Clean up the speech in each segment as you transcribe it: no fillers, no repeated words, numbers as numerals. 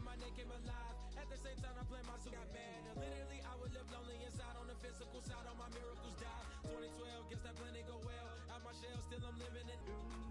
My name came alive. At the same time, I play my soul got mad. And literally, I would live lonely inside. On the physical side, all my miracles die. 2012, guess that plan didn't go well. Out my shell, still I'm living in.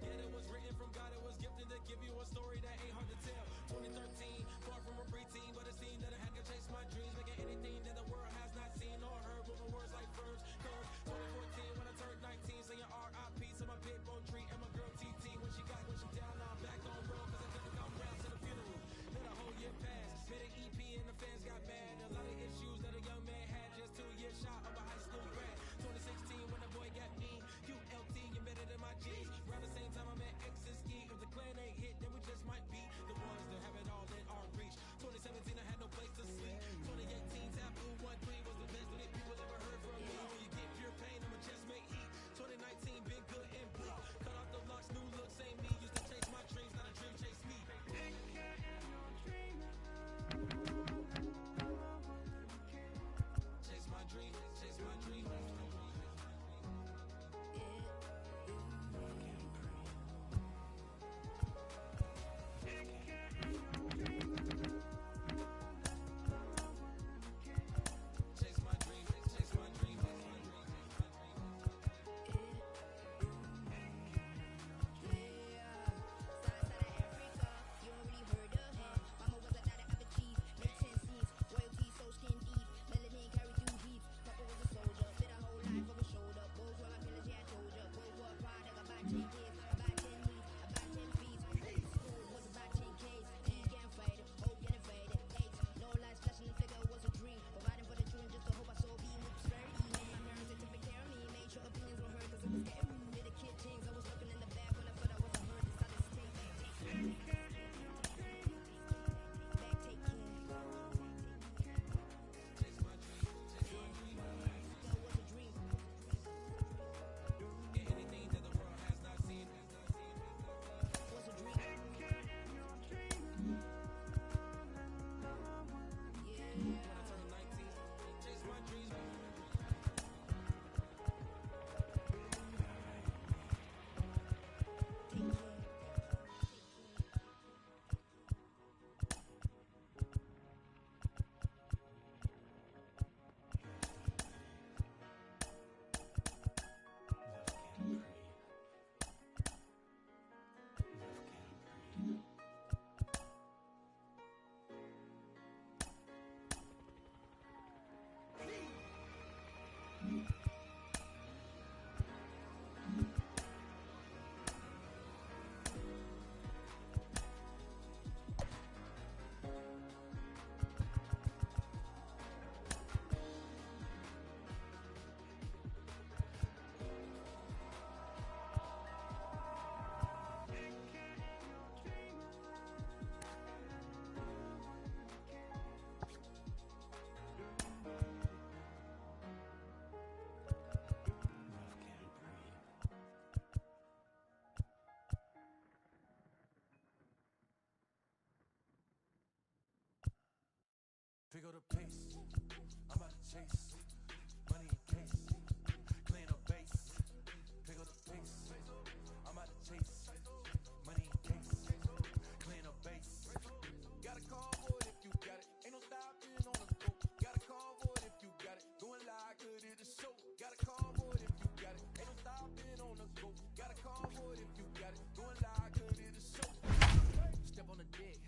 Yeah, it was written from God. It was gifted to give you a story that ain't hard to tell. 2013, far from a preteen, but it seemed that I had to chase my dreams, making anything that the world has not seen or heard. Moving words like verbs. Cause 2014, when I turned 19, saying R.I.P. to my big bro tree and my girl TT. When she down, now I'm back on road. Cause I couldn't come round to the funeral. Let a whole year pass. Made an EP and the fans got mad. A lot of issues that a young man had. Just 2 years shy of a high school grad. 2016 when the boy got me. QLT embedded in my jeans. Around the same time I met X and Ski. If the clan ain't hit, then we just might be the ones that have it all in our reach. 2017 I had no place to sleep. 2018 Taboo 1-3 was the best that people ever heard from me. When you get pure pain, I'ma just make heat. 2019 been good and bleak. Cut off the locks, new looks ain't me. Used to chase my dreams, not a dream chase me. Chase my dream, chase my dream. Pick up the pace, I'm about to chase, money in case, clean up base. Pick up the pace, I'm about to chase, money in case, clean up base. Got a call for it if you got it, ain't no stopping on the go. Got a call for it if you got it, going live, good at the show. Got a call for it if you got it, ain't no stopping on the go. Got a call for it if you got it, going live, good at the show. Step on the deck,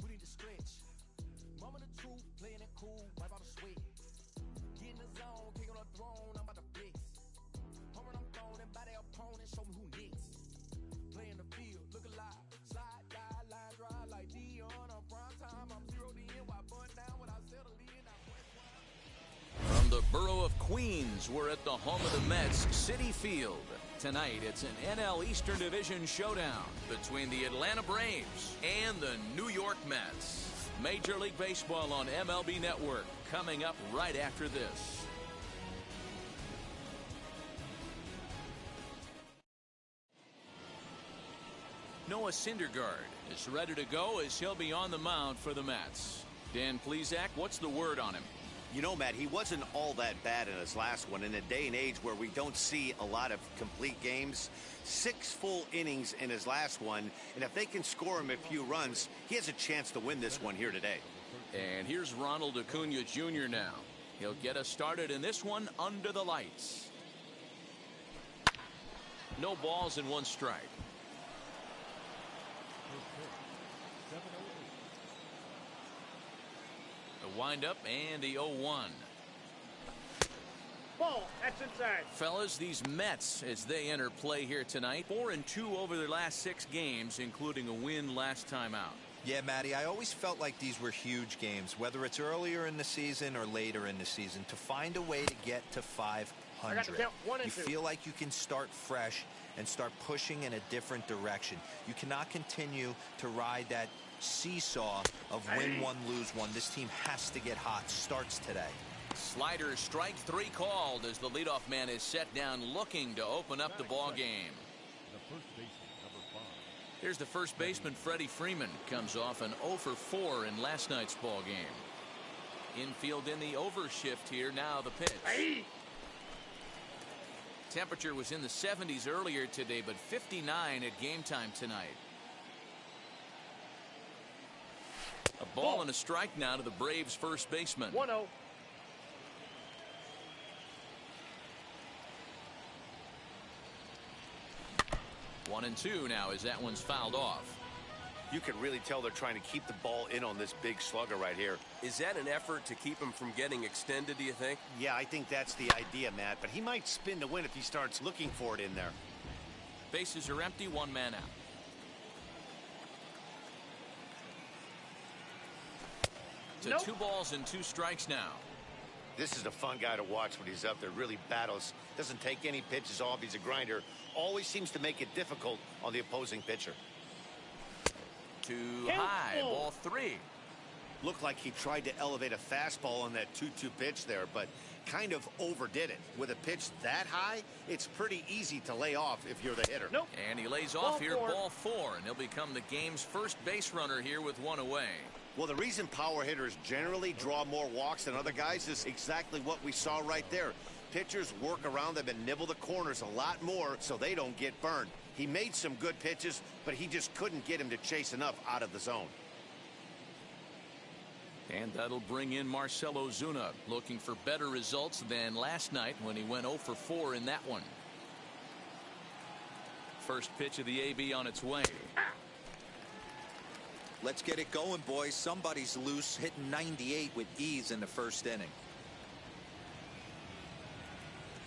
we need to stretch. Mama the truth, playing it cool, wipe out the sweat. Get in the zone, king on the throne, I'm about to flex. Home I'm thrown and by their opponent, show me who next. Play in the field, look alive, slide, die, line, dry like Dion. On prime time, I'm 0 to end, why bun down when I settle in. From the borough of Queens, we're at the home of the Mets, Citi Field. Tonight, it's an NL Eastern Division showdown between the Atlanta Braves and the New York Mets. Major League Baseball on MLB Network coming up right after this. Noah Syndergaard is ready to go as he'll be on the mound for the Mets. Dan Plesac, what's the word on him? You know, Matt, he wasn't all that bad in his last one. In a day and age where we don't see a lot of complete games, 6 full innings in his last one, and if they can score him a few runs, he has a chance to win this one here today. And here's Ronald Acuna Jr. now. He'll get us started in this one under the lights. No balls and 1 strike. The windup and the 0-1. Ball, that's inside. Fellas, these Mets, as they enter play here tonight, 4-2 over their last 6 games, including a win last time out. Yeah, Matty, I always felt like these were huge games, whether it's earlier in the season or later in the season, to find a way to get to 500. You feel like you can start fresh and start pushing in a different direction. You cannot continue to ride that seesaw of win one, lose one. This team has to get hot. Starts today. Slider, strike 3 called as the leadoff man is set down looking to open up the ball game. Here's the first baseman, Freddie Freeman, comes off an 0 for 4 in last night's ball game. Infield in the overshift here. Now the pitch. Temperature was in the 70s earlier today, but 59 at game time tonight. A ball and a strike now to the Braves first baseman. 1-0. One and 2 now as that one's fouled off. You can really tell they're trying to keep the ball in on this big slugger right here. Is that an effort to keep him from getting extended, do you think? Yeah, I think that's the idea, Matt, but he might spin to win if he starts looking for it in there. Bases are empty, 1 man out. To 2 balls and 2 strikes now. This is a fun guy to watch when he's up there. Really battles. Doesn't take any pitches off. He's a grinder. Always seems to make it difficult on the opposing pitcher. Too high. Ball 3. Looked like he tried to elevate a fastball on that 2-2 pitch there, but kind of overdid it. With a pitch that high, it's pretty easy to lay off if you're the hitter. Nope. And he lays off here, ball 4, and he'll become the game's first base runner here with 1 away. Well, the reason power hitters generally draw more walks than other guys is exactly what we saw right there. Pitchers work around them and nibble the corners a lot more so they don't get burned. He made some good pitches, but he just couldn't get him to chase enough out of the zone. And that'll bring in Marcell Ozuna, looking for better results than last night when he went 0 for 4 in that one. First pitch of the AB on its way. Let's get it going, boys. Somebody's loose, hitting 98 with ease in the first inning.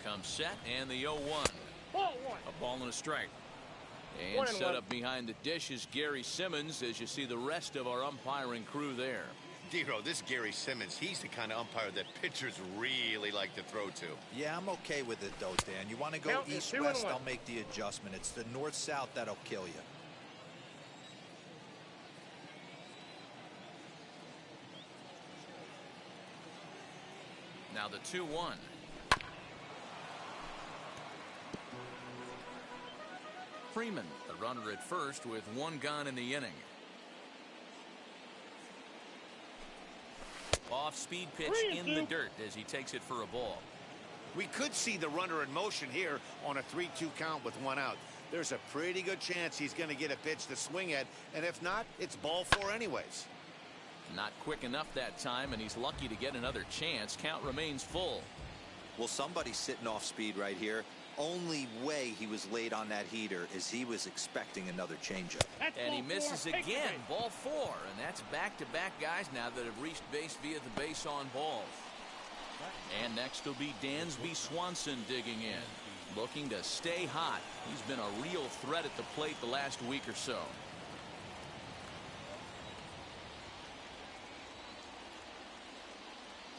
Comes set, and the 0-1. Ball 1. A ball and a strike. And set up behind the dish is Gary Simmons, as you see the rest of our umpiring crew there. Dero, this Gary Simmons, he's the kind of umpire that pitchers really like to throw to. Yeah, I'm okay with it, though, Dan. You want to go east-west, I'll make the adjustment. It's the north-south that'll kill you. Now the 2-1. Freeman, the runner at first with 1 gone in the inning. Off-speed pitch in the dirt as he takes it for a ball. We could see the runner in motion here on a 3-2 count with 1 out. There's a pretty good chance he's going to get a pitch to swing at, and if not, it's ball 4 anyways. Not quick enough that time, and he's lucky to get another chance. Count remains full. Well, somebody's sitting off speed right here. Only way he was late on that heater is he was expecting another changeup. And he misses again. Ball 4, and that's back-to-back guys now that have reached base via the base on balls. And next will be Dansby Swanson digging in, looking to stay hot. He's been a real threat at the plate the last week or so.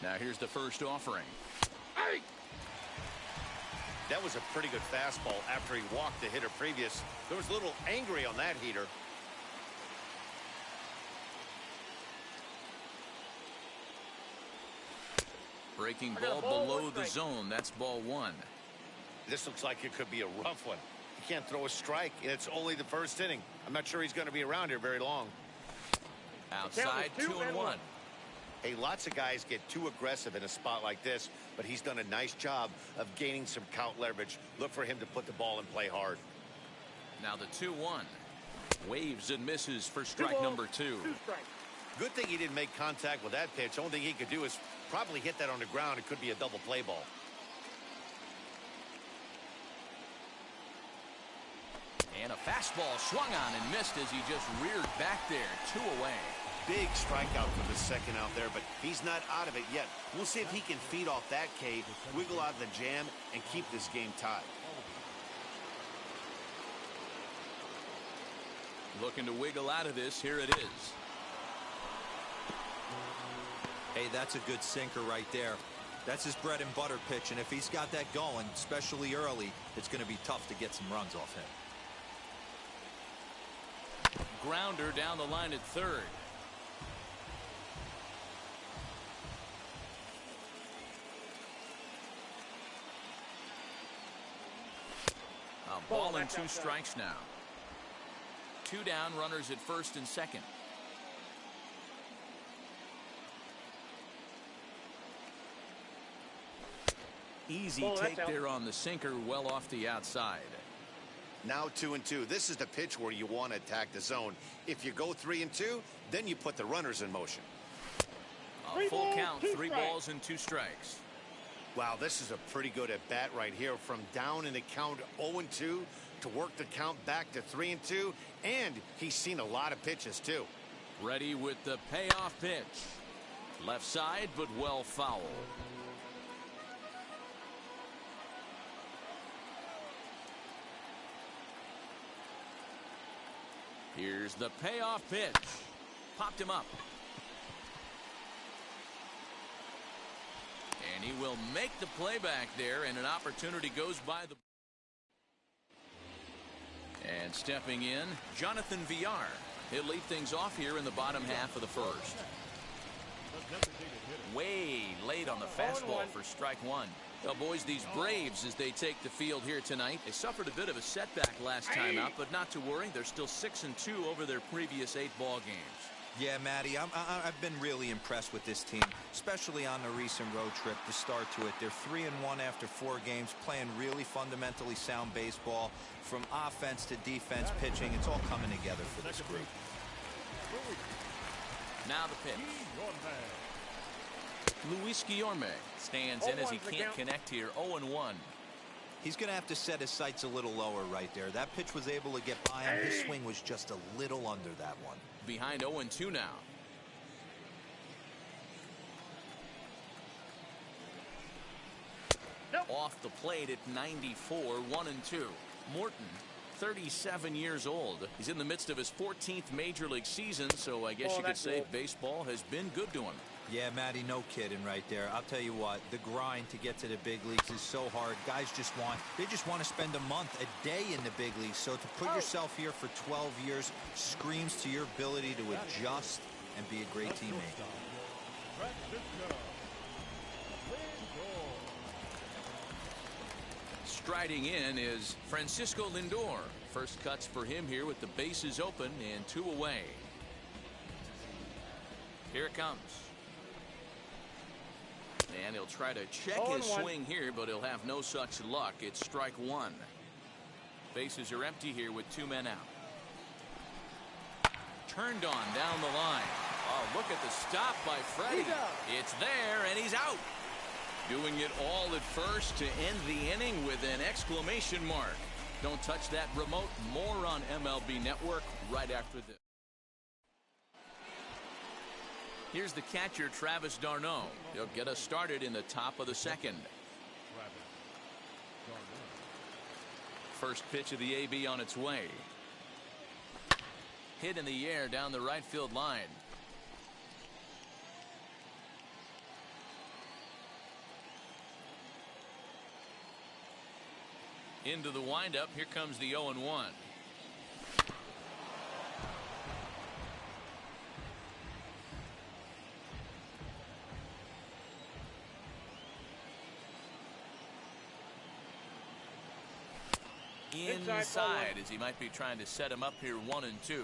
Now here's the first offering. That was a pretty good fastball after he walked the hitter previous. There was a little angry on that heater. Breaking ball below the zone. That's ball one. This looks like it could be a rough one. He can't throw a strike, and it's only the first inning. I'm not sure he's going to be around here very long. Outside, 2-1. Hey, lots of guys get too aggressive in a spot like this, but he's done a nice job of gaining some count leverage. Look for him to put the ball in play hard. Now the 2-1. Waves and misses for strike number 2. Good thing he didn't make contact with that pitch. Only thing he could do is probably hit that on the ground. It could be a double play ball. And a fastball swung on and missed as he just reared back there. 2 away. Big strikeout for the second out there, but he's not out of it yet. We'll see if he can feed off that K, wiggle out of the jam, and keep this game tied. Looking to wiggle out of this. Here it is. Hey, that's a good sinker right there. That's his bread and butter pitch, and if he's got that going, especially early, it's going to be tough to get some runs off him. Grounder down the line at third. A ball and 2 strikes now. 2 down, runners at first and second. Easy take there on the sinker, well off the outside. Now 2-2. This is the pitch where you want to attack the zone. If you go 3-2, then you put the runners in motion. A full count, 3 balls and 2 strikes. Wow, this is a pretty good at bat right here. From down in the count 0-2 to work the count back to 3-2, and he's seen a lot of pitches too. Ready with the payoff pitch. Left side, but well foul. Here's the payoff pitch. Popped him up. And he will make the play back there, and an opportunity goes by the... And stepping in, Jonathan Villar. He'll lead things off here in the bottom half of the first. Way late on the fastball for strike 1. Well, boys, these Braves, as they take the field here tonight, they suffered a bit of a setback last time out, but not to worry. They're still 6-2 over their previous 8 ball games. Yeah, Matty, I've been really impressed with this team, especially on the recent road trip to start to it. They're 3-1 after 4 games, playing really fundamentally sound baseball. From offense to defense, pitching, it's all coming together for this group. Now the pitch. Luis Guillorme stands in as he can't connect here. 0-1. He's going to have to set his sights a little lower right there. That pitch was able to get by him. His swing was just a little under that one. Behind 0-2 now. Off the plate at 94, 1-2. Morton, 37 years old. He's in the midst of his 14th major league season, so I guess you could say baseball has been good to him. Yeah, Matty, no kidding right there. I'll tell you what, the grind to get to the big leagues is so hard. Guys just want to spend a month, a day in the big leagues. So to put yourself here for 12 years screams to your ability to adjust and be a great teammate. Striding in is Francisco Lindor. First cuts for him here with the bases open and 2 away. Here it comes. And he'll try to check his swing here, but he'll have no such luck. It's strike 1. Bases are empty here with 2 men out. Turned on down the line. Oh, look at the stop by Freddie. It's there, and he's out. Doing it all at first to end the inning with an exclamation mark. Don't touch that remote. More on MLB Network right after this. Here's the catcher, Travis d'Arnaud. He'll get us started in the top of the second. First pitch of the AB on its way. Hit in the air down the right field line. Into the windup. Here comes the 0-1. Inside, as he might be trying to set him up here 1-2.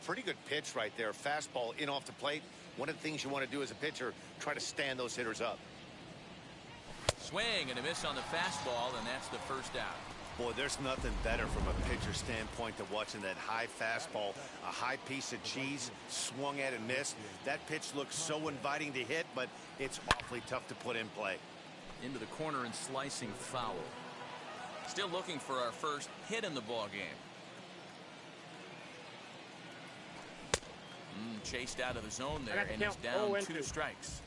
Pretty good pitch right there. Fastball in off the plate. One of the things you want to do as a pitcher, try to stand those hitters up. Swing and a miss on the fastball, and that's the first out. Boy, there's nothing better from a pitcher standpoint than watching that high fastball, a high piece of cheese, swung at and missed. That pitch looks so inviting to hit, but it's awfully tough to put in play. Into the corner and slicing foul. Still looking for our first hit in the ball game. Chased out of the zone there, and he's down 2 strikes.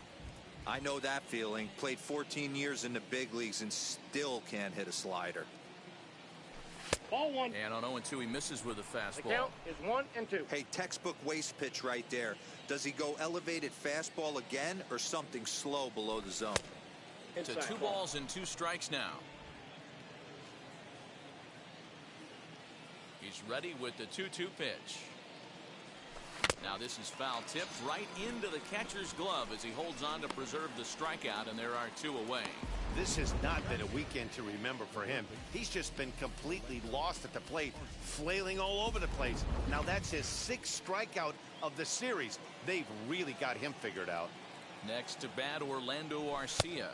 I know that feeling. Played 14 years in the big leagues and still can't hit a slider. Ball 1. And on 0-2, he misses with a fastball. The count is 1-2. Hey, textbook waste pitch right there. Does he go elevated fastball again or something slow below the zone? To 2 balls and 2 strikes now. He's ready with the 2-2 pitch. Now this is foul tipped right into the catcher's glove as he holds on to preserve the strikeout, and there are 2 away. This has not been a weekend to remember for him. He's just been completely lost at the plate, flailing all over the place. Now that's his 6th strikeout of the series. They've really got him figured out. Next to bat, Orlando Arcia,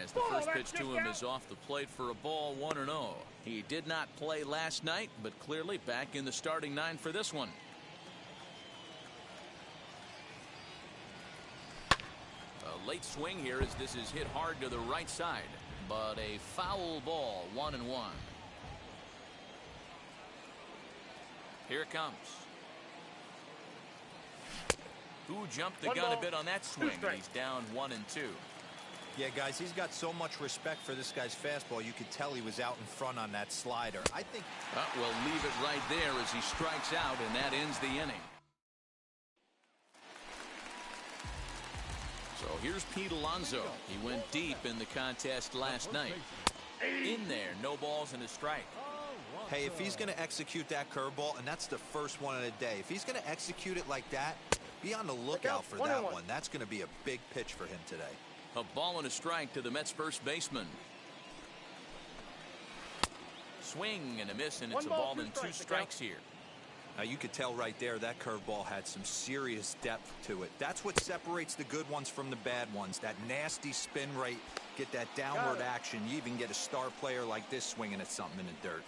as the first pitch to him is off the plate for a ball, 1-0. He did not play last night, but clearly back in the starting 9 for this one. A late swing here as this is hit hard to the right side, but a foul ball, 1-1. Here it comes. Who jumped the gun a bit on that swing? He's down 1-2. Yeah, guys, he's got so much respect for this guy's fastball. You could tell he was out in front on that slider. I think we'll leave it right there as he strikes out, and that ends the inning. So here's Pete Alonso. He went deep in the contest last night. In there, no balls and a strike. Hey, if he's going to execute that curveball, and that's the first one of the day, if he's going to execute it like that, be on the lookout for that one. That's going to be a big pitch for him today. A ball and a strike to the Mets first baseman. Swing and a miss, and it's a ball and 2 strikes here. Now you could tell right there that curveball had some serious depth to it. That's what separates the good ones from the bad ones. That nasty spin rate, get that downward action. You even get a star player like this swinging at something in the dirt.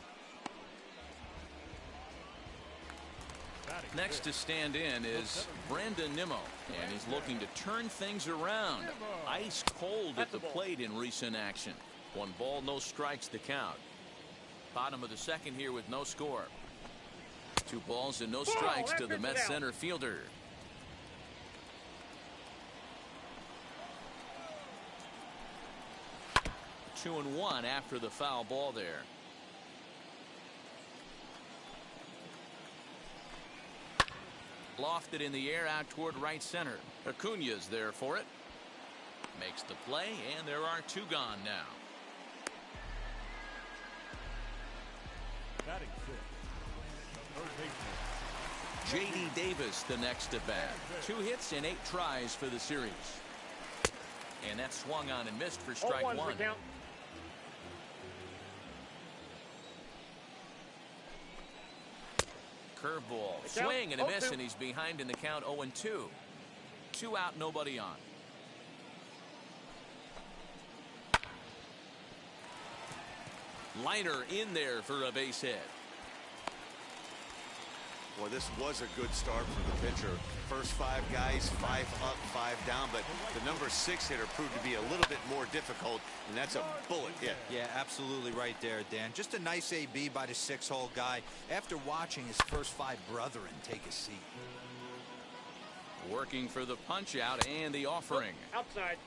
Next to stand in is Brandon Nimmo, and he's looking to turn things around. Ice cold at the plate in recent action. 1 ball, no strikes to count. Bottom of the second here with no score. 2 balls and no strikes to the Mets center fielder. Two and one after the foul ball there. Lofted in the air out toward right center. Acuna's there for it. Makes the play, and there are 2 gone now. Batting fifth. J.D. Davis the next to bat. 2 hits and 8 tries for the series. And that swung on and missed for strike 1. Curveball, swing and a miss, and he's behind in the count 0-2. 2 out, nobody on. Liner in there for a base hit. Well, this was a good start for the pitcher. First 5 guys, 5 up, 5 down, but the number 6 hitter proved to be a little bit more difficult, and that's a bullet hit. Yeah, absolutely right there, Dan. Just a nice AB by the 6-hole guy after watching his first 5 brethren take a seat. Working for the punch out and the offering. Outside.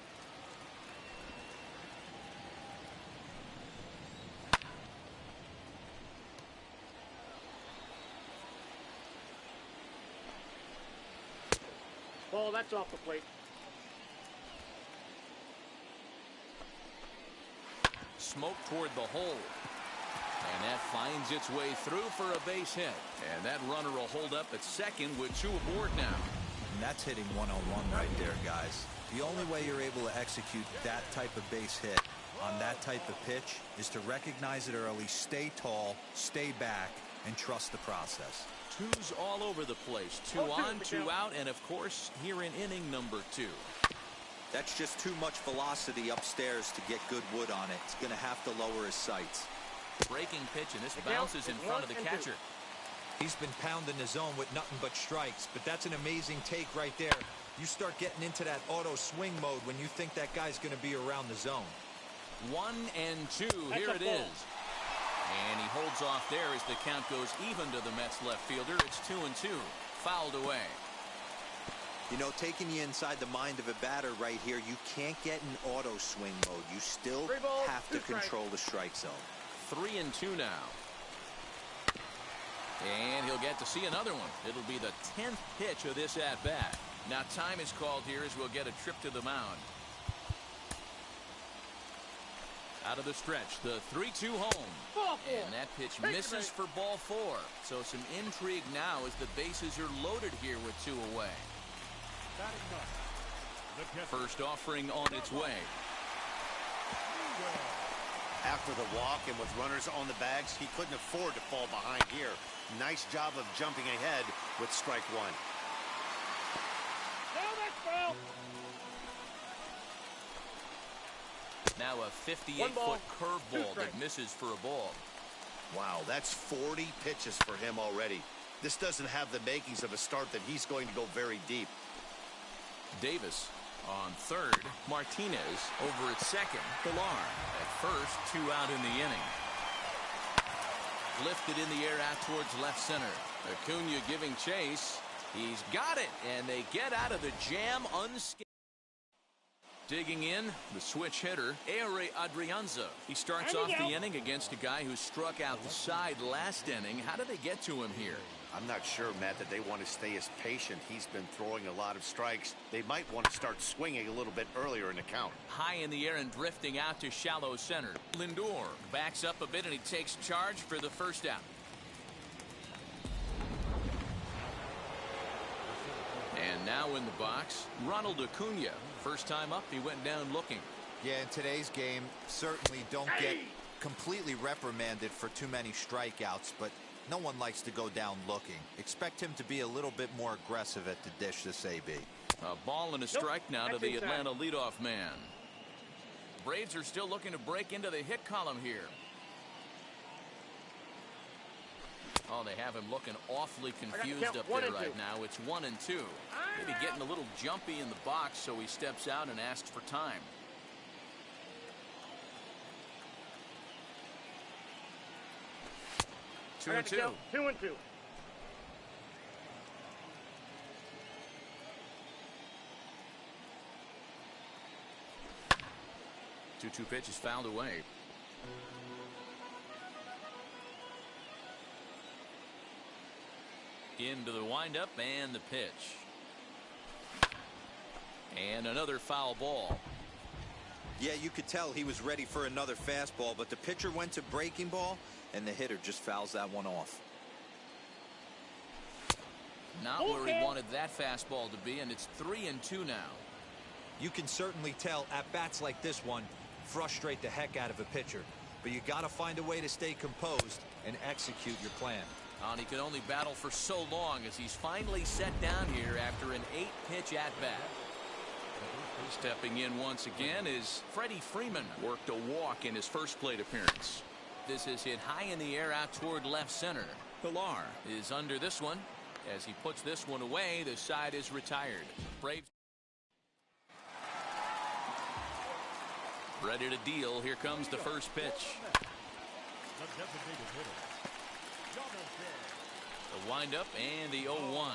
Ball, that's off the plate. Smoke toward the hole. And that finds its way through for a base hit. And that runner will hold up at second with 2 aboard now. And that's hitting 101 right there, guys. The only way you're able to execute that type of base hit on that type of pitch is to recognize it early, stay tall, stay back, and trust the process. 2's all over the place. 2 on, 2 out, and of course, here in inning number 2. That's just too much velocity upstairs to get good wood on it. It's going to have to lower his sights. Breaking pitch, and this bounces in front of the catcher. He's been pounding the zone with nothing but strikes, but that's an amazing take right there. You start getting into that auto swing mode when you think that guy's going to be around the zone. 1 and 2. Here it is. And he holds off there as the count goes even to the Mets left fielder. It's 2 and 2. Fouled away. You know, taking you inside the mind of a batter right here, you can't get in auto swing mode. You still have to control the strike zone. 3 and 2 now. And he'll get to see another one. It'll be the 10th pitch of this at-bat. Now time is called here as we'll get a trip to the mound. Out of the stretch, the 3-2 home. And that pitch misses for ball 4. So some intrigue now as the bases are loaded here with 2 away. First offering on its way. After the walk and with runners on the bags, he couldn't afford to fall behind here. Nice job of jumping ahead with strike 1. Now a 58-foot curveball that misses for a ball. Wow, that's 40 pitches for him already. This doesn't have the makings of a start that he's going to go very deep. Davis on third. Martinez over at second. Pilar at first. 2 out in the inning. Lifted in the air out towards left center. Acuna giving chase. He's got it, and they get out of the jam unscathed. Digging in, the switch hitter, Ehire Adrianza. He starts off the inning against a guy who struck out the side last inning. How did they get to him here? I'm not sure, Matt, that they want to stay as patient. He's been throwing a lot of strikes. They might want to start swinging a little bit earlier in the count. High in the air and drifting out to shallow center. Lindor backs up a bit and he takes charge for the first out. And now in the box, Ronald Acuna. First time up, he went down looking. Yeah, in today's game, certainly don't get completely reprimanded for too many strikeouts, but no one likes to go down looking. Expect him to be a little bit more aggressive at the dish this AB. A ball and a strike now to the Atlanta leadoff man. Braves are still looking to break into the hit column here. Oh, they have him looking awfully confused up there right now. It's 1 and 2. Maybe getting a little jumpy in the box, so he steps out and asks for time. Two and two. 2 and 2. Two pitch is fouled away. Into the windup and the pitch. And another foul ball. Yeah, you could tell he was ready for another fastball, but the pitcher went to breaking ball, and the hitter just fouls that one off. Not where he wanted that fastball to be, and it's 3 and 2 now. You can certainly tell at bats like this one frustrate the heck out of a pitcher, but you got to find a way to stay composed and execute your plan. And he could only battle for so long as he's finally set down here after an 8-pitch at-bat. Stepping in once again is Freddie Freeman. Worked a walk in his first plate appearance. This is hit high in the air out toward left center. Pilar is under this one. As he puts this one away, the side is retired. Braves ready to deal. Here comes the first pitch. The windup and the 0-1.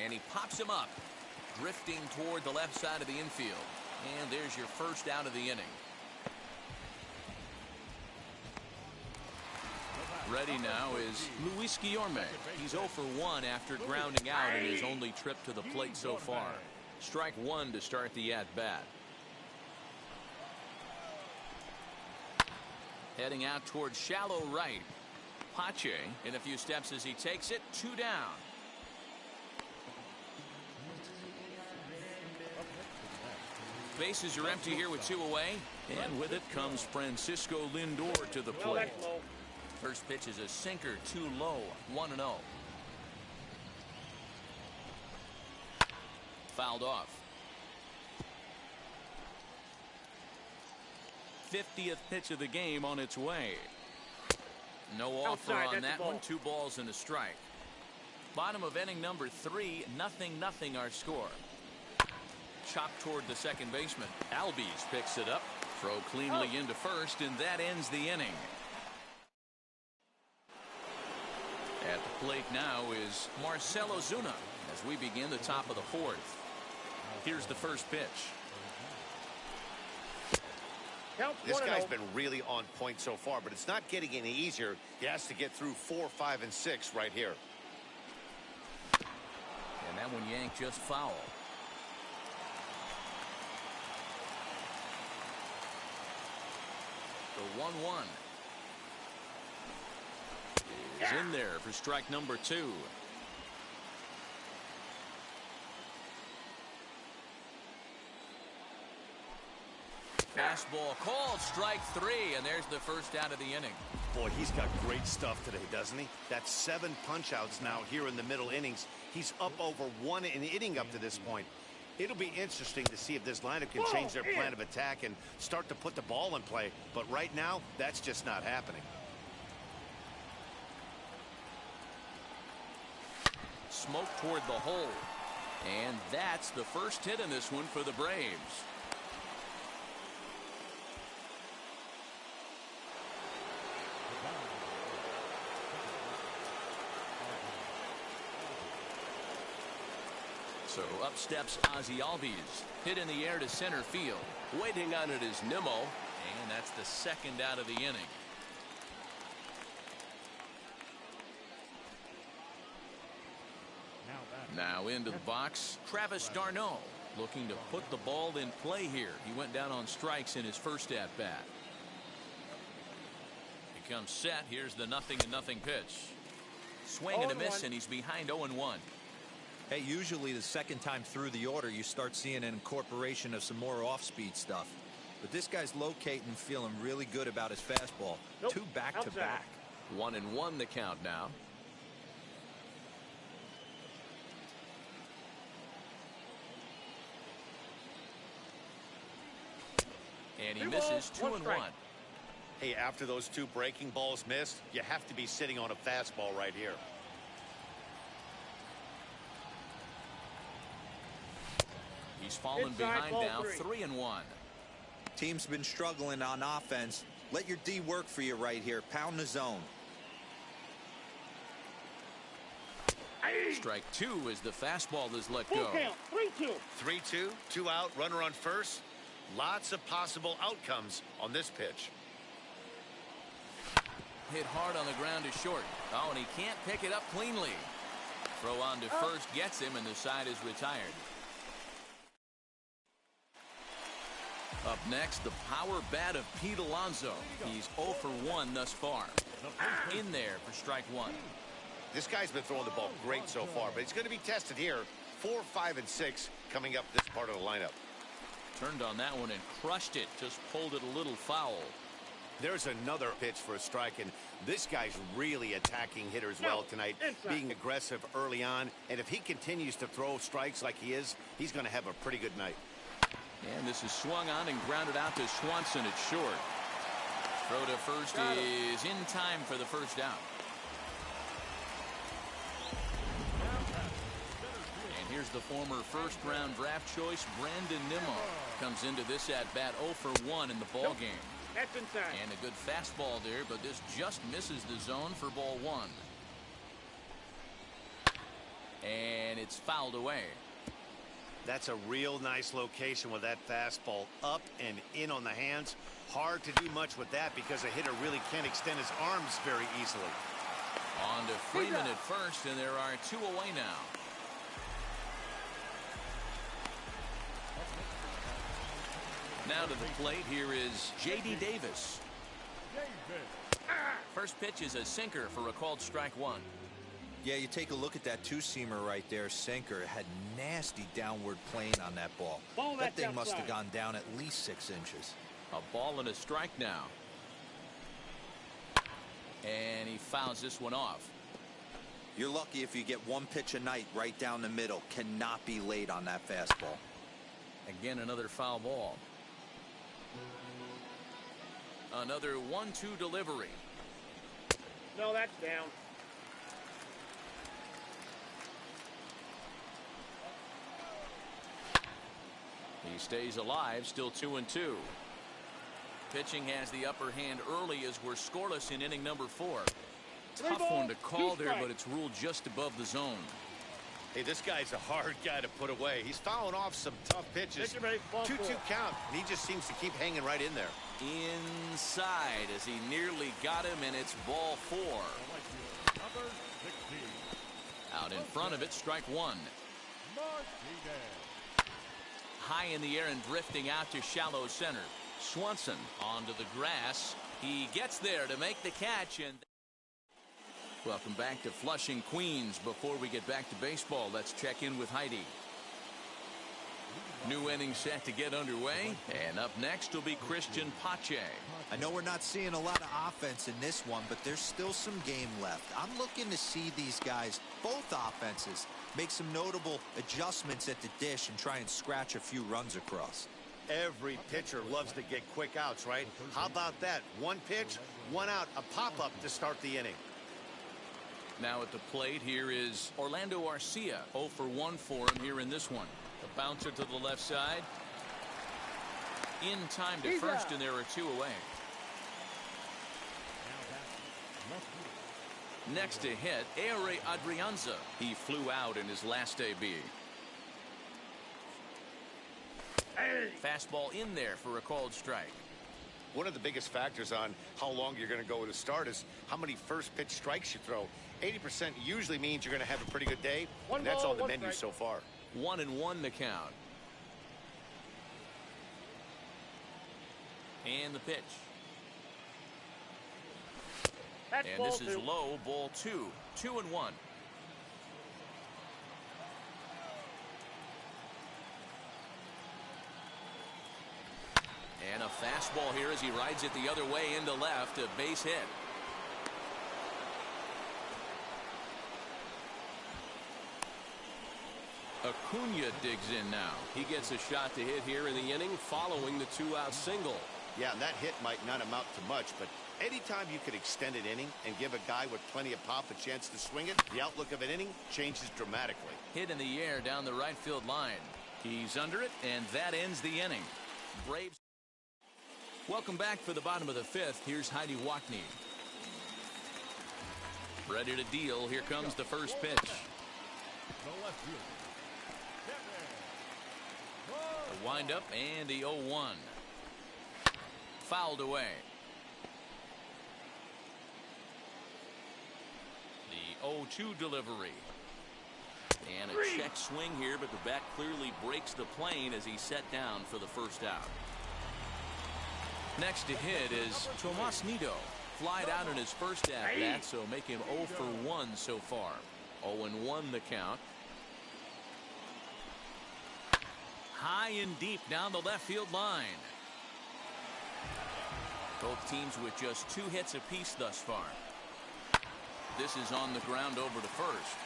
And he pops him up, drifting toward the left side of the infield. And there's your first out of the inning. Ready now is Luis Guillorme. He's 0 for 1 after grounding out in his only trip to the plate so far. Strike 1 to start the at-bat. Heading out towards shallow right. Pache in a few steps as he takes it. 2 down. Bases are empty here with 2 away. And with it comes Francisco Lindor to the plate. First pitch is a sinker, too low. 1-0. Fouled off. 50th pitch of the game on its way. No offer on that one. 2 balls and a strike. Bottom of inning number 3. 0-0 our score. Chopped toward the second baseman. Albies picks it up. Throw cleanly into first, and that ends the inning. At the plate now is Marcell Ozuna as we begin the top of the 4th. Here's the first pitch. This guy's been really on point so far, but it's not getting any easier. He has to get through 4, 5, and 6 right here. And that one yanked just foul. The 1-1 is in there for strike number 2. Fastball called, strike 3, and there's the first out of the inning. Boy, he's got great stuff today, doesn't he? That's 7 punch-outs now here in the middle innings. He's up over 1 an inning up to this point. It'll be interesting to see if this lineup can change their plan of attack and start to put the ball in play. But right now, that's just not happening. Smoke toward the hole. And that's the first hit in this one for the Braves. So up steps Ozzie Albies. Hit in the air to center field. Waiting on it is Nimmo. And that's the second out of the inning. Now into the box, Travis d'Arnaud looking to put the ball in play here. He went down on strikes in his first at bat. He comes set. Here's the 0-0 pitch. Swing and a miss, and he's behind 0-1. Hey, usually the second time through the order you start seeing an incorporation of some more off-speed stuff. But this guy's locating, feeling really good about his fastball. 2 back-to-back. 1-1 the count now. And he misses 2-1. Hey, after those 2 breaking balls missed, you have to be sitting on a fastball right here. He's fallen behind now, 3-1. Team's been struggling on offense. Let your D work for you right here. Pound the zone. Strike 2 as the fastball is let go. 3-2. 3-2, 2 out, runner on first. Lots of possible outcomes on this pitch. Hit hard on the ground to short. Oh, and he can't pick it up cleanly. Throw on to first gets him, and the side is retired. Up next, the power bat of Pete Alonso. He's 0 for 1 thus far. In there for strike 1. This guy's been throwing the ball great so far, but he's going to be tested here. 4, 5, and 6 coming up this part of the lineup. Turned on that one and crushed it. Just pulled it a little foul. There's another pitch for a strike, and this guy's really attacking hitters well tonight, being aggressive early on. And if he continues to throw strikes like he is, he's going to have a pretty good night. And this is swung on and grounded out to Swanson at short. Throw to first is in time for the first out. And here's the former first-round draft choice, Brandon Nimmo. Comes into this at-bat 0 for 1 in the ball game. That's inside. And a good fastball there, but this just misses the zone for ball 1. And it's fouled away. That's a real nice location with that fastball up and in on the hands. Hard to do much with that because a hitter really can't extend his arms very easily. On to Freeman at first, and there are 2 away now. Now to the plate, here is J.D. Davis. First pitch is a sinker for a called strike one. Yeah, you take a look at that two-seamer right there, sinker. It had nasty downward plane on that ball. That thing must have gone down at least 6 inches. A ball and a strike now. And he fouls this one off. You're lucky if you get one pitch a night right down the middle. Cannot be late on that fastball. Again, another foul ball. Another 1-2 delivery. No, that's down. He stays alive, still 2-2. Pitching has the upper hand early as we're scoreless in inning number 4. Tough one to call there, but it's ruled just above the zone. Hey, this guy's a hard guy to put away. He's fouling off some tough pitches. 2-2 count, and he just seems to keep hanging right in there. Inside as he nearly got him, and it's ball 4. Out in front of it, strike one. High in the air and drifting out to shallow center. Swanson onto the grass. He gets there to make the catch. And welcome back to Flushing, Queens. Before we get back to baseball, let's check in with Heidi. New inning set to get underway, and up next will be Christian Pache. I know we're not seeing a lot of offense in this one, but there's still some game left. I'm looking to see these guys, both offenses, make some notable adjustments at the dish and try and scratch a few runs across. Every pitcher loves to get quick outs, right? How about that? One pitch, one out, a pop-up to start the inning. Now at the plate, here is Orlando Arcia. 0 for 1 for him here in this one. The bouncer to the left side. In time to first, and there are 2 away. Next to hit, Ehire Adrianza. He flew out in his last AB. Fastball in there for a called strike. One of the biggest factors on how long you're going to go with a start is how many first pitch strikes you throw. 80% usually means you're going to have a pretty good day, and that's on the menu so far. 1-1 the count. And the pitch. That's and this is low, ball 2. 2-1. And a fastball here as he rides it the other way into left, a base hit. Acuna digs in now. He gets a shot to hit here in the inning following the 2-out single. Yeah, and that hit might not amount to much, but anytime you can extend an inning and give a guy with plenty of pop a chance to swing it, the outlook of an inning changes dramatically. Hit in the air down the right field line. He's under it, and that ends the inning. Braves. Welcome back for the bottom of the 5th. Here's Heidi Watney. Ready to deal. Here comes the first pitch. A windup and the 0-1. Fouled away. The 0-2 delivery. And a check swing here, but the bat clearly breaks the plane as he's set down for the first out. Next to hit is Tomas Nido. Flied out in his first at-bat, so make him 0 for 1 so far. 0-1 the count. High and deep down the left field line. Both teams with just 2 hits apiece thus far. This is on the ground over to first.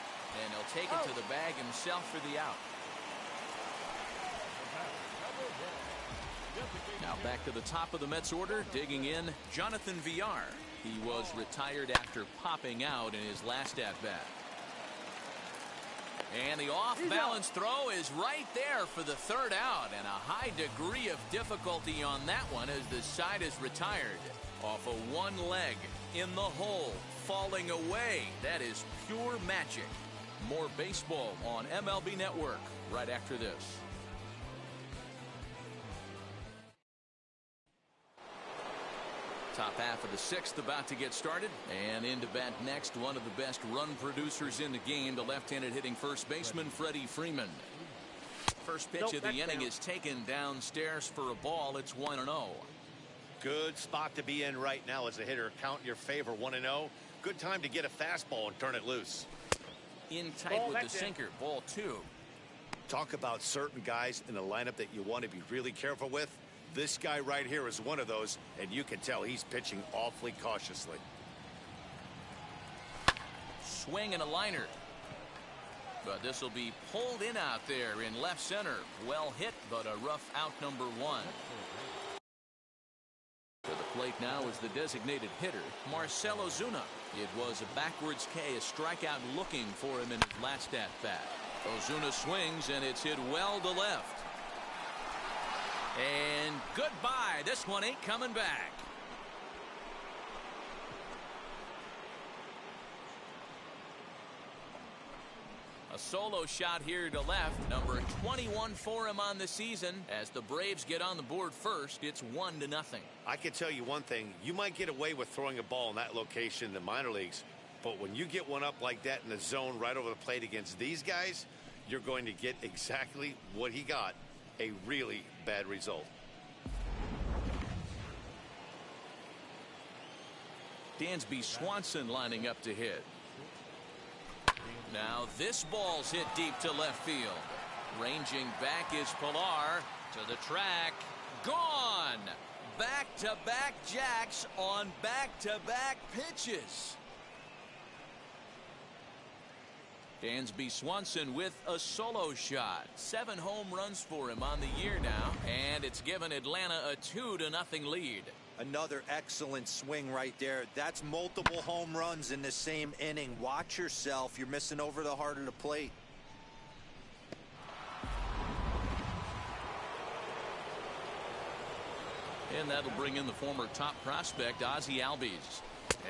And he'll take it to the bag himself for the out. Now back to the top of the Mets order, digging in, Jonathan Villar. He was retired after popping out in his last at-bat. And the off-balance throw is right there for the 3rd out, and a high degree of difficulty on that one as the side is retired. Off of one leg, in the hole, falling away. That is pure magic. More baseball on MLB Network right after this. Top half of the 6th about to get started, and into bat next, one of the best run producers in the game, the left-handed hitting first baseman Freddie Freeman. First pitch of the inning is taken downstairs for a ball. It's 1-0. Good spot to be in right now as a hitter. Count in your favor, 1-0. Good time to get a fastball and turn it loose. In tight with the sinker, ball 2. Talk about certain guys in the lineup that you want to be really careful with. This guy right here is one of those, and you can tell he's pitching awfully cautiously. Swing and a liner. But this will be pulled in out there in left center. Well hit, but a rough out, number 1. To the plate now is the designated hitter, Marcell Ozuna. It was a backwards K, a strikeout looking for him in his last at-bat. Ozuna swings, and it's hit well to left. And goodbye. This one ain't coming back. A solo shot here to left, number 21 for him on the season. As the Braves get on the board first, it's 1-0. I can tell you one thing. You might get away with throwing a ball in that location in the minor leagues, but when you get one up like that in the zone right over the plate against these guys, you're going to get exactly what he got, a really bad result. Dansby Swanson lining up to hit. Now this ball's hit deep to left field. Ranging back is Pilar to the track. Gone. Back-to-back jacks on back-to-back pitches. Dansby Swanson with a solo shot. 7 home runs for him on the year now, and it's given Atlanta a 2-0 lead. Another excellent swing right there. That's multiple home runs in the same inning. Watch yourself. You're missing over the heart of the plate. And that'll bring in the former top prospect, Ozzie Albies,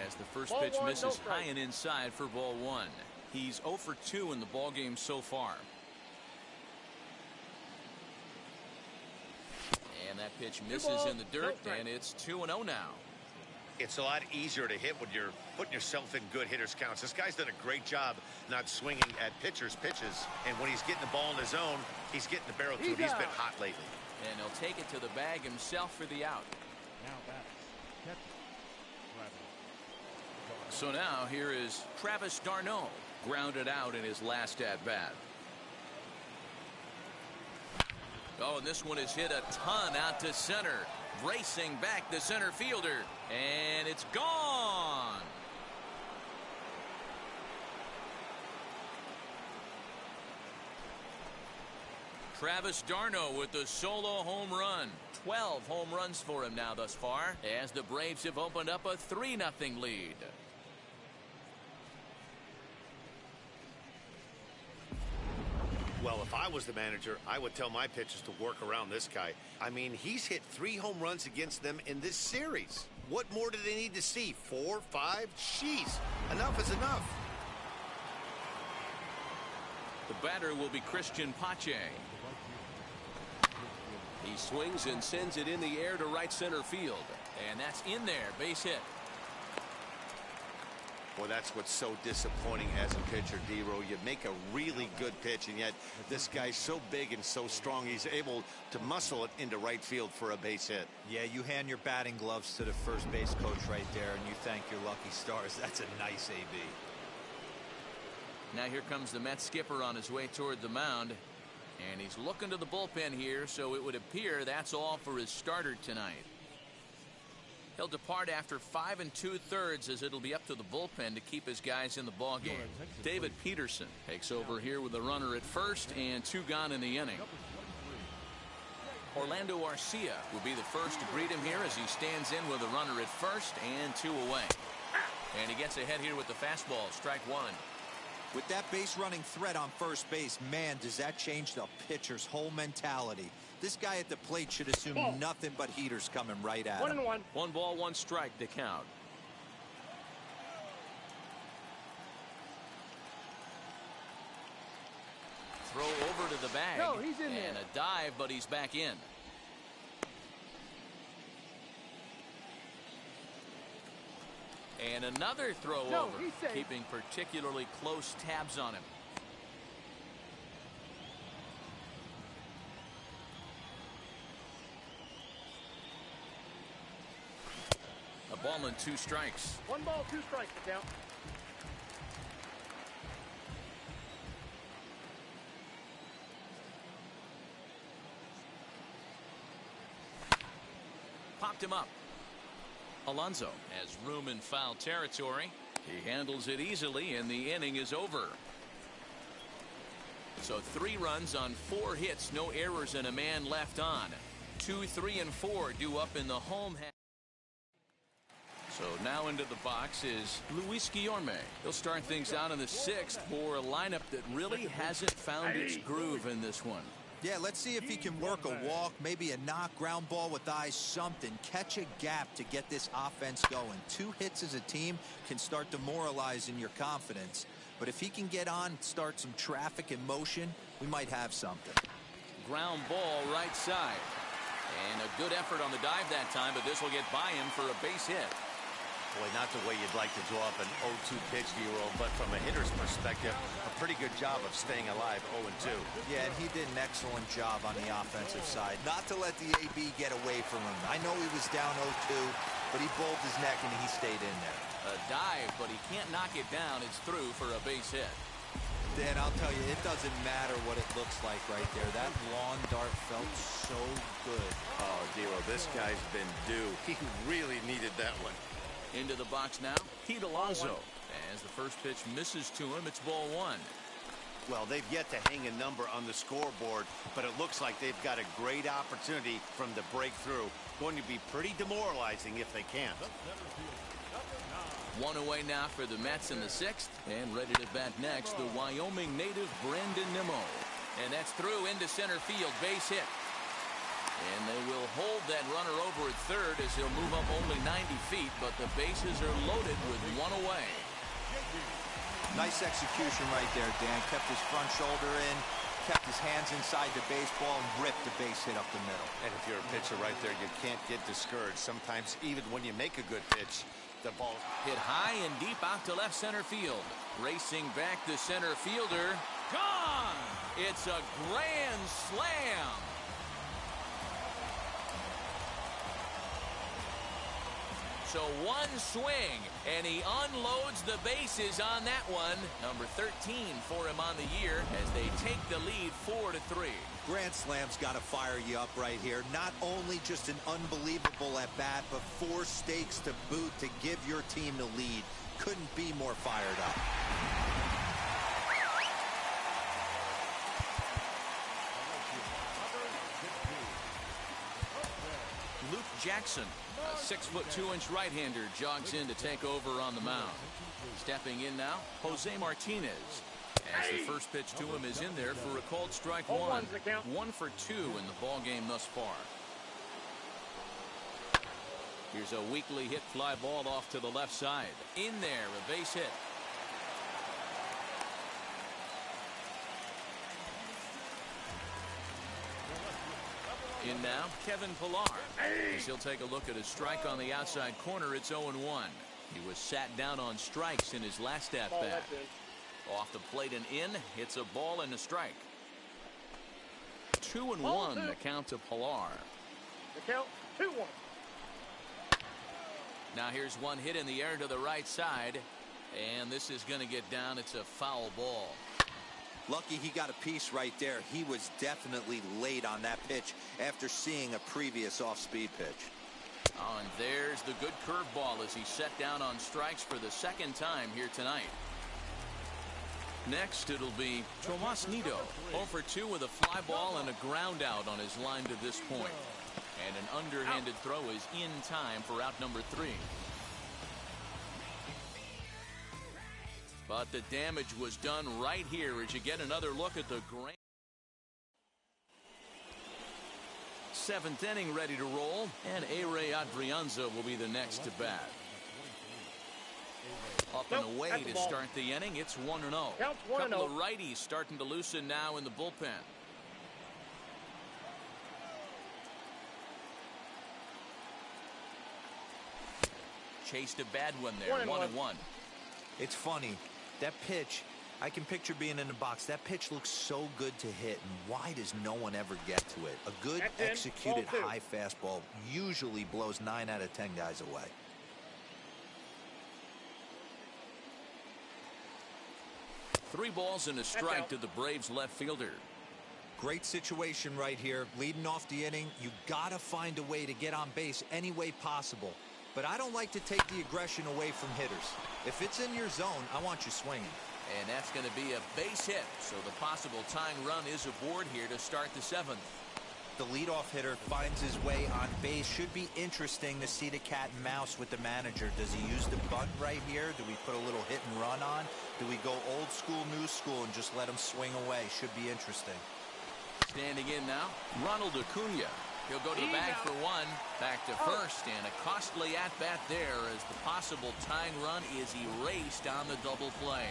as the first pitch misses high and inside for ball 1. He's 0 for 2 in the ballgame so far. And that pitch misses in the dirt, and it's 2-0 now. It's a lot easier to hit when you're putting yourself in good hitters counts. This guy's done a great job not swinging at pitchers' pitches. And when he's getting the ball in his zone, he's getting the barrel too. He's been hot lately. And he'll take it to the bag himself for the out. So now here is Travis d'Arnaud, grounded out in his last at-bat. Oh, and this one is hit a ton out to center. Racing back the center fielder. And it's gone. Travis d'Arnaud with the solo home run. 12 home runs for him now thus far, as the Braves have opened up a 3-0 lead. Well, if I was the manager, I would tell my pitchers to work around this guy. I mean, he's hit 3 home runs against them in this series. What more do they need to see? 4, 5? Jeez, enough is enough. The batter will be Christian Pache. He swings and sends it in the air to right center field. And that's in there, base hit. Well, that's what's so disappointing as a pitcher, D-Row. You make a really good pitch, and yet this guy's so big and so strong, he's able to muscle it into right field for a base hit. Yeah, you hand your batting gloves to the first base coach right there, and you thank your lucky stars. That's a nice AB. Now here comes the Mets skipper on his way toward the mound. And he's looking to the bullpen here, so it would appear that's all for his starter tonight. He'll depart after 5 2/3, as it'll be up to the bullpen to keep his guys in the ballgame. David Peterson takes over here with a runner at first and 2 gone in the inning. Orlando Arcia will be the first to greet him here as he stands in with a runner at first and 2 away. And he gets ahead here with the fastball, strike 1. With that base running threat on first base, man, does that change the pitcher's whole mentality. This guy at the plate should assume nothing but heaters coming right at him. 1-1. 1 ball, 1 strike to count. Throw over to the bag. No, he's in there. And a dive, but he's back in. And another throw over, keeping particularly close tabs on him. Ball and 2 strikes. 1 ball, 2 strikes to count. Popped him up. Alonso has room in foul territory. He handles it easily, and the inning is over. So 3 runs on 4 hits, no errors, and a man left on. 2, 3, and 4 due up in the home half. So now into the box is Luis Guillorme. He'll start things out in the 6th for a lineup that really hasn't found its groove in this one. Yeah, let's see if he can work a walk, maybe a knock, ground ball with eyes, something. Catch a gap to get this offense going. 2 hits as a team can start demoralizing your confidence. But if he can get on, start some traffic in motion, we might have something. Ground ball right side. And a good effort on the dive that time, but this will get by him for a base hit. Boy, not the way you'd like to draw up an 0-2 pitch, D-Roll, but from a hitter's perspective, a pretty good job of staying alive 0-2. Yeah, and he did an excellent job on the offensive side. Not to let the AB get away from him. I know he was down 0-2, but he bowled his neck and he stayed in there. A dive, but he can't knock it down. It's through for a base hit. Dan, I'll tell you, it doesn't matter what it looks like right there. That lawn dart felt so good. Oh, D-Roll, this guy's been due. He really needed that one. Into the box now, Pete Alonso. As the first pitch misses to him, it's ball 1. Well, they've yet to hang a number on the scoreboard, but it looks like they've got a great opportunity from the breakthrough. Going to be pretty demoralizing if they can't. 1 away now for the Mets in the 6th, and ready to bat next, the Wyoming native Brandon Nimmo. And that's through into center field, base hit. And they will hold that runner over at third as he'll move up only 90 feet, but the bases are loaded with 1 away. Nice execution right there, Dan. Kept his front shoulder in, kept his hands inside the baseball, and ripped the base hit up the middle. And if you're a pitcher right there, you can't get discouraged. Sometimes even when you make a good pitch, the ball hit high and deep out to left center field. Racing back the center fielder. Gone! It's a grand slam. So 1 swing, and he unloads the bases on that one. Number 13 for him on the year as they take the lead 4-3. Grand Slam's got to fire you up right here. Not only just an unbelievable at-bat, but 4 stakes to boot to give your team the lead. Couldn't be more fired up. Luke Jackson, a 6'2" right-hander, jogs in to take over on the mound. Stepping in now, Jose Martinez. As the first pitch to him is in there for a called strike 1. 1 for 2 in the ball game thus far. Here's a weakly hit fly ball off to the left side. In there, a base hit. In now, Kevin Pillar. As he'll take a look at his strike on the outside corner, it's 0-1. He was sat down on strikes in his last at-bat. Off the plate and in, hits a ball and a strike. 2-1 the count to Pillar. The count 2-1. Now here's one hit in the air to the right side, and this is going to get down. It's a foul ball. Lucky he got a piece right there. He was definitely late on that pitch after seeing a previous off-speed pitch. Oh, and there's the good curveball as he set down on strikes for the 2nd time here tonight. Next, it'll be Tomas Nido, 0 for 2 with a fly ball and a ground out on his line to this point. And an underhanded throw is in time for out number 3. But the damage was done right here as you get another look at the grand. 7th inning ready to roll, and A-Ray Adrianza will be the next to bat. Up and away to start the inning. It's 1-0. Couple of righties starting to loosen now in the bullpen. Chased a bad one there. 1-1. It's funny. That pitch, I can picture being in the box. That pitch looks so good to hit, and why does no one ever get to it? A good executed high fastball usually blows 9 out of 10 guys away. 3 balls and a strike to the Braves left fielder. Great situation right here. Leading off the inning, you gotta find a way to get on base any way possible. But I don't like to take the aggression away from hitters. If it's in your zone, I want you swinging. And that's going to be a base hit. So the possible tying run is aboard here to start the 7th. The leadoff hitter finds his way on base. Should be interesting to see the cat and mouse with the manager. Does he use the bunt right here? Do we put a little hit and run on? Do we go old school, new school, and just let him swing away? Should be interesting. Standing in now, Ronald Acuna. He'll go to the bag for 1, back to first, and a costly at-bat there as the possible tying run is erased on the double play.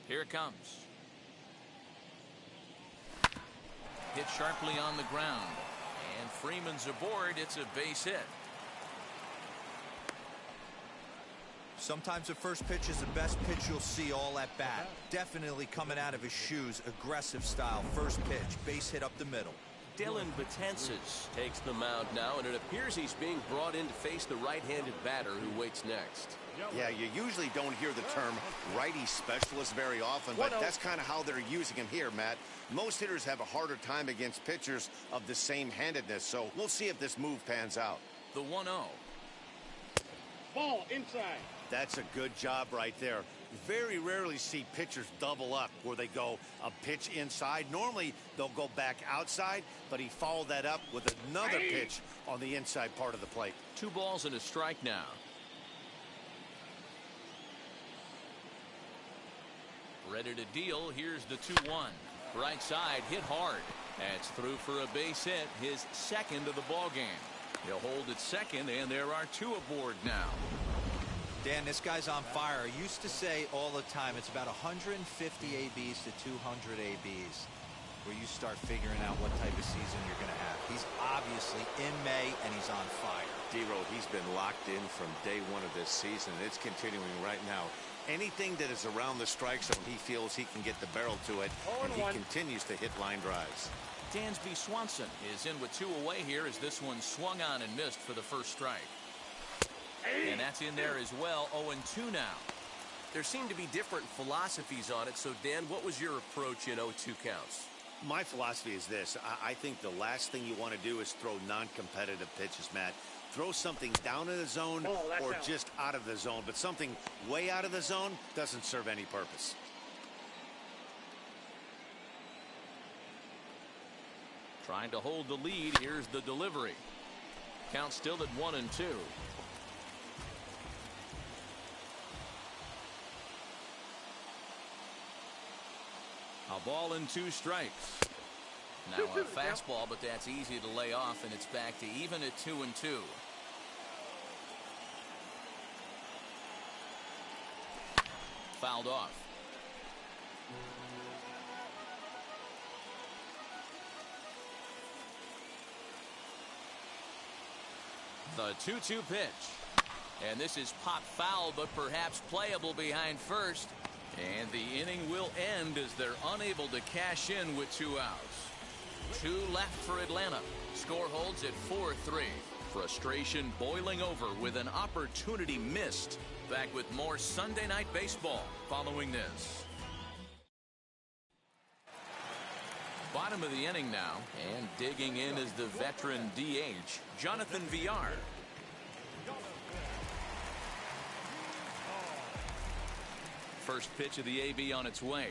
Here it comes. Hit sharply on the ground. And Freeman's aboard. It's a base hit. Sometimes the first pitch is the best pitch you'll see all at bat. Definitely coming out of his shoes. Aggressive style. First pitch. Base hit up the middle. Dylan Betances takes the mound now, and it appears he's being brought in to face the right-handed batter who waits next. Yeah, you usually don't hear the term righty specialist very often, but that's kind of how they're using him here, Matt. Most hitters have a harder time against pitchers of the same handedness, so we'll see if this move pans out. The 1-0. Ball inside. That's a good job right there. Very rarely see pitchers double up where they go a pitch inside. Normally they'll go back outside, but he followed that up with another pitch on the inside part of the plate. 2 balls and a strike now. Ready to deal. Here's the 2-1. Right side hit hard. That's through for a base hit, his second of the ball game. He'll hold at second, and there are 2 aboard now. Dan, this guy's on fire. I used to say all the time it's about 150 ABs to 200 ABs where you start figuring out what type of season you're going to have. He's obviously in May, and he's on fire. D-Road, he's been locked in from day 1 of this season. It's continuing right now. Anything that is around the strike zone, he feels he can get the barrel to it, and he continues to hit line drives. Dansby Swanson is in with 2 away here as this one swung on and missed for the first strike. And that's in there as well. 0-2 now. There seem to be different philosophies on it. So, Dan, what was your approach in 0-2 counts? My philosophy is this. I think the last thing you want to do is throw non-competitive pitches, Matt. Throw something down in the zone or just out of the zone. But something way out of the zone doesn't serve any purpose. Trying to hold the lead. Here's the delivery. Count still at 1-2. A ball and 2 strikes. Now a fastball, but that's easy to lay off, and it's back to even at 2-2. Fouled off. The 2-2 pitch. And this is pop foul, but perhaps playable behind first. And the inning will end as they're unable to cash in with 2 outs. 2 left for Atlanta. Score holds at 4-3. Frustration boiling over with an opportunity missed. Back with more Sunday Night Baseball following this. Bottom of the inning now, and digging in is the veteran DH, Jonathan Villar. First pitch of the AB on its way.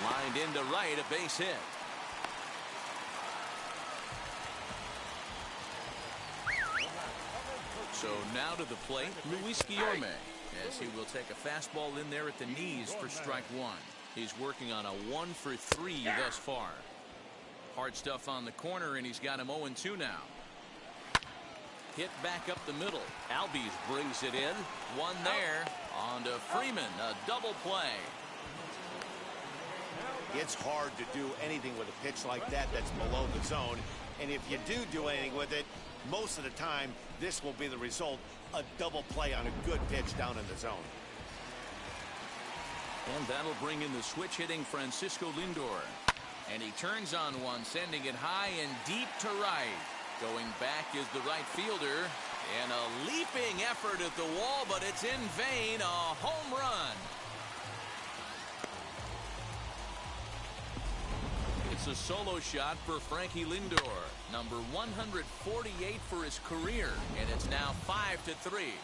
Lined into right, a base hit. So now to the plate, Luis Guillorme, as he will take a fastball in there at the knees for strike 1. He's working on a 1-for-3 thus far. Hard stuff on the corner, and he's got him 0-2 now. Hit back up the middle. Albies brings it in. One there. On to Freeman. A double play. It's hard to do anything with a pitch like that that's below the zone. And if you do anything with it, most of the time, this will be the result, a double play on a good pitch down in the zone. And that'll bring in the switch-hitting Francisco Lindor. And he turns on one, sending it high and deep to right. Going back is the right fielder. And a leaping effort at the wall, but it's in vain. A home run. It's a solo shot for Frankie Lindor. Number 148 for his career. And it's now 5-3.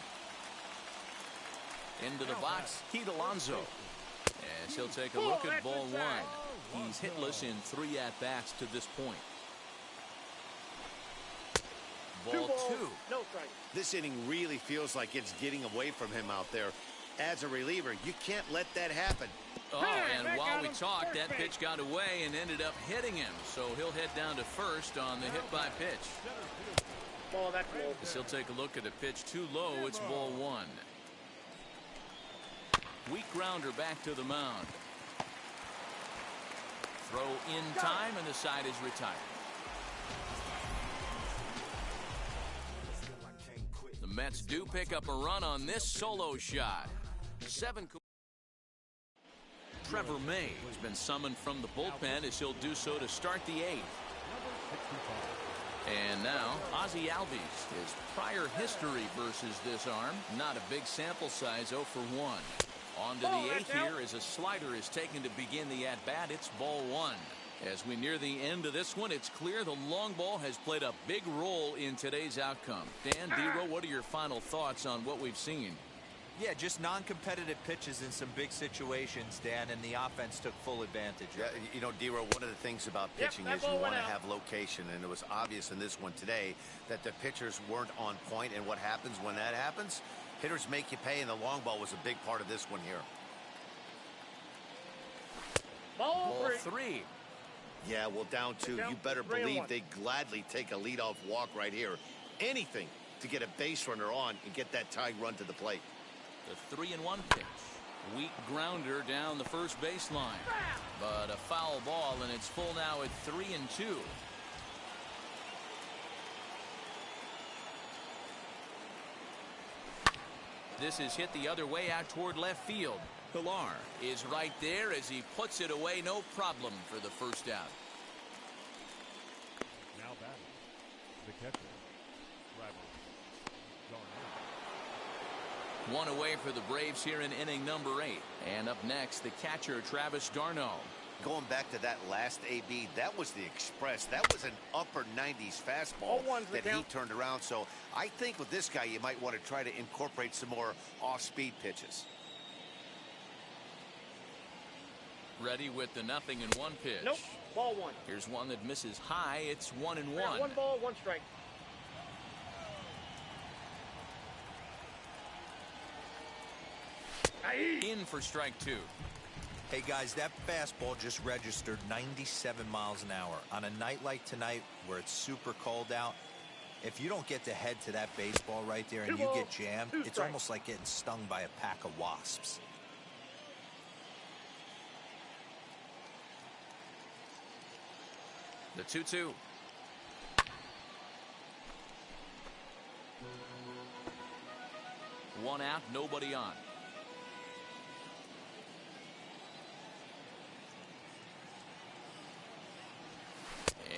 Into the box, Pete Alonso. As he'll take a look at ball one. He's hitless in 3 at-bats to this point. Ball 2. No strike. This inning really feels like it's getting away from him out there. As a reliever, you can't let that happen. Oh, and while we talked, that pitch got away and ended up hitting him. So he'll head down to first on the hit by pitch. Ball, that's low. As he'll take a look at a pitch too low. It's ball 1. Weak grounder back to the mound. Throw in time, and the side is retired. The Mets do pick up a run on this solo shot. 7. Trevor May has been summoned from the bullpen as he'll do so to start the 8th. And now Ozzie Albies. His prior history versus this arm, not a big sample size, 0 for 1. On to the 8th here as a slider is taken to begin the at-bat. It's ball 1. As we near the end of this one, it's clear the long ball has played a big role in today's outcome. Dan, D-Row, what are your final thoughts on what we've seen? Yeah, just non-competitive pitches in some big situations, Dan, and the offense took full advantage. Yeah, you know, D-Row, one of the things about pitching is you want to have location, and it was obvious in this one today that the pitchers weren't on point, and what happens when that happens? Hitters make you pay, and the long ball was a big part of this one here. Ball 3. Yeah, well, down 2. You better believe they gladly take a leadoff walk right here. Anything to get a base runner on and get that tying run to the plate. The 3-1 pitch. Weak grounder down the first baseline. But a foul ball, and it's full now at 3-2. This is hit the other way out toward left field. Pilar is right there as he puts it away. No problem for the first out. Now batting, the catcher, Darno. One away for the Braves here in inning number 8. And up next, the catcher, Travis d'Arnaud. Going back to that last AB, that was the express. That was an upper 90s fastball that he turned around. So I think with this guy, you might want to try to incorporate some more off-speed pitches. Ready with the 0-1 pitch. Nope. Ball 1. Here's one that misses high. It's 1-1. 1 ball, 1 strike. In for strike 2. Hey guys, that fastball just registered 97 miles an hour. On a night like tonight where it's super cold out, if you don't get to head to that baseball right there and you get jammed, it's almost like getting stung by a pack of wasps. The 2-2. One out, nobody on.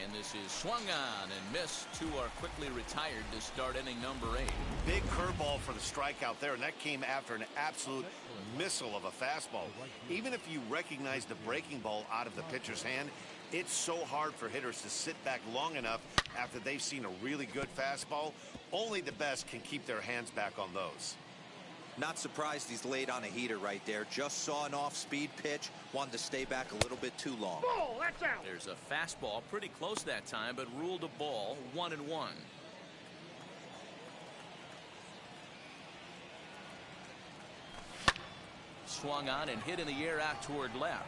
And this is swung on and missed. 2 are quickly retired to start inning number 8. Big curveball for the strikeout there, and that came after an absolute missile of a fastball. Even if you recognize the breaking ball out of the pitcher's hand, it's so hard for hitters to sit back long enough after they've seen a really good fastball. Only the best can keep their hands back on those. Not surprised he's laid on a heater right there. Just saw an off-speed pitch. Wanted to stay back a little bit too long. Ball, that's out. There's a fastball pretty close that time, but ruled a ball. 1-1. Swung on and hit in the air out toward left.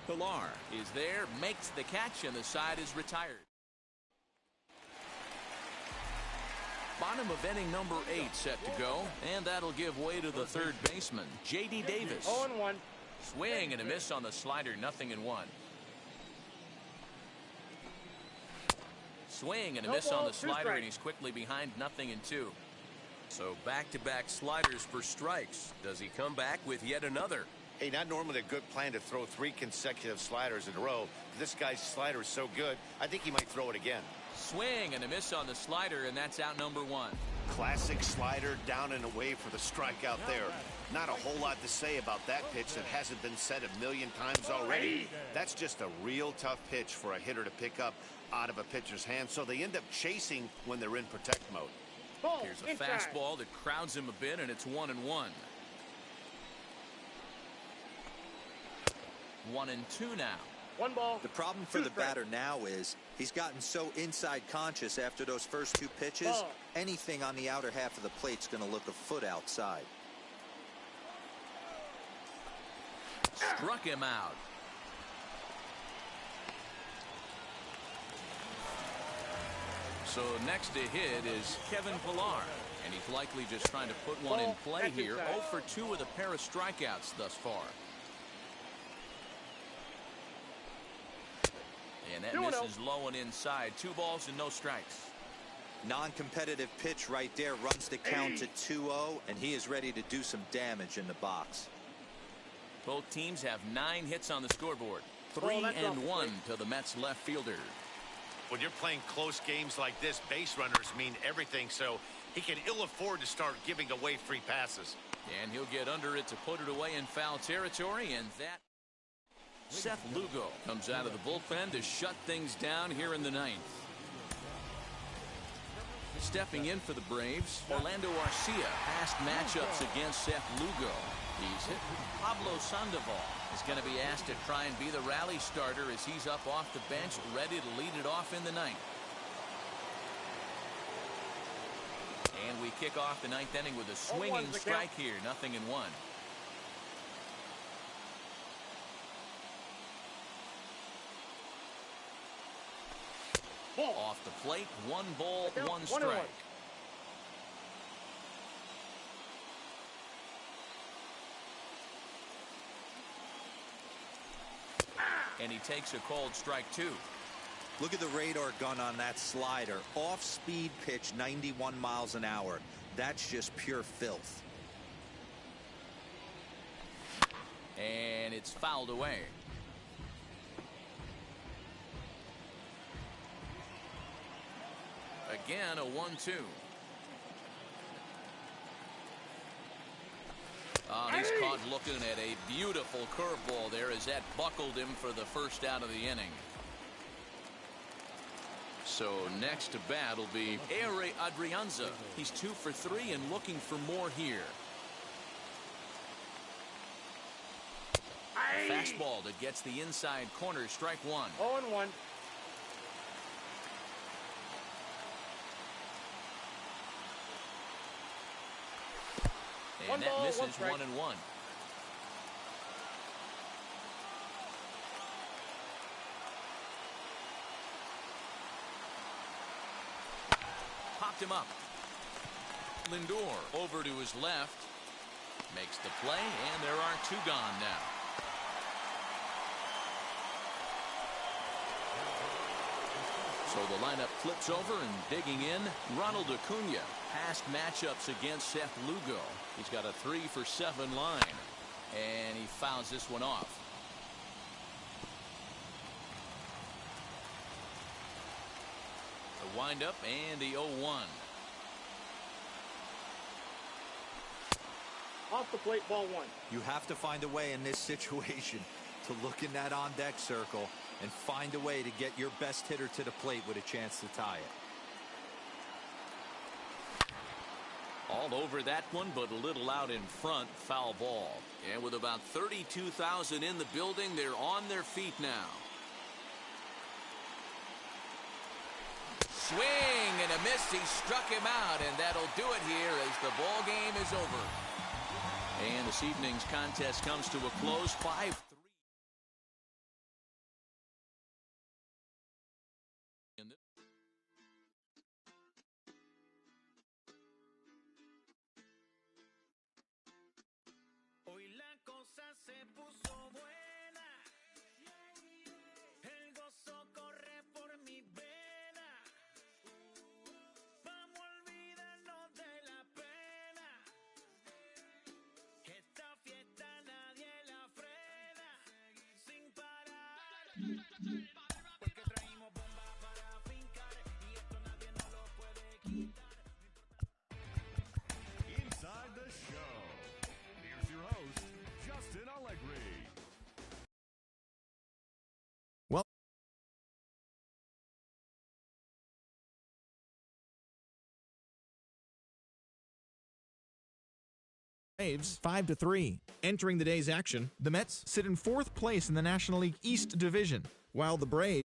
Pilar is there, makes the catch, and the side is retired. Bottom of inning number 8 set to go, and that'll give way to the third baseman, J.D. Davis. 0-1. Swing and a miss on the slider, 0-1. Swing and a miss on the slider, and he's quickly behind 0-2. So back-to-back sliders for strikes. Does he come back with yet another? Hey, not normally a good plan to throw 3 consecutive sliders in a row. This guy's slider is so good, I think he might throw it again. Swing and a miss on the slider, and that's out number 1. Classic slider, down and away for the strikeout there. Not a whole lot to say about that pitch that hasn't been said a million times already. That's just a real tough pitch for a hitter to pick up out of a pitcher's hand, so they end up chasing when they're in protect mode. Here's a fastball that crowds him a bit, and it's 1-1. 1-2 now. 1 ball. The problem for the batter now is he's gotten so inside conscious after those first 2 pitches. Anything on the outer half of the plate's going to look a foot outside. Struck him out. So next to hit is Kevin Pillar, and he's likely just trying to put one in play here. 0 for 2 with a pair of strikeouts thus far. And that misses low and inside. 2 balls and no strikes. Non-competitive pitch right there, runs the count to 2-0, and he is ready to do some damage in the box. Both teams have 9 hits on the scoreboard. 3-1 to the Mets left fielder. When you're playing close games like this, base runners mean everything, so he can ill afford to start giving away free passes. And he'll get under it to put it away in foul territory, and that Seth Lugo comes out of the bullpen to shut things down here in the 9th. Stepping in for the Braves, Orlando Arcia. Past matchups against Seth Lugo. He's hit. Pablo Sandoval is going to be asked to try and be the rally starter as he's up off the bench, ready to lead it off in the 9th. And we kick off the 9th inning with a swinging strike here, 0-1. Off the plate, 1 ball, 1 strike. And he takes a called strike 2. Look at the radar gun on that slider. Off-speed pitch, 91 miles an hour. That's just pure filth. And it's fouled away. Again, a 1-2. He's caught looking at a beautiful curveball there as that buckled him for the first out of the inning. So next to bat will be Ehire Adrianza. He's 2 for 3 and looking for more here. Fastball that gets the inside corner, strike 1. 0-1. And that misses 1-1. Popped him up. Lindor over to his left. Makes the play, and there are 2 gone now. So the lineup flips over, and digging in, Ronald Acuna. Past matchups against Seth Lugo. He's got a 3 for 7 line, and he fouls this one off. The windup and the 0-1. Off the plate, ball 1. You have to find a way in this situation to look in that on-deck circle and find a way to get your best hitter to the plate with a chance to tie it. All over that one, but a little out in front. Foul ball. And with about 32,000 in the building, they're on their feet now. Swing and a miss. He struck him out, and that'll do it here as the ball game is over. And this evening's contest comes to a close. 5-3. Inside the show, here's your host, Justin Allegri. Well, Braves 5-3. Entering the day's action, the Mets sit in 4th place in the National League East Division, while the Braves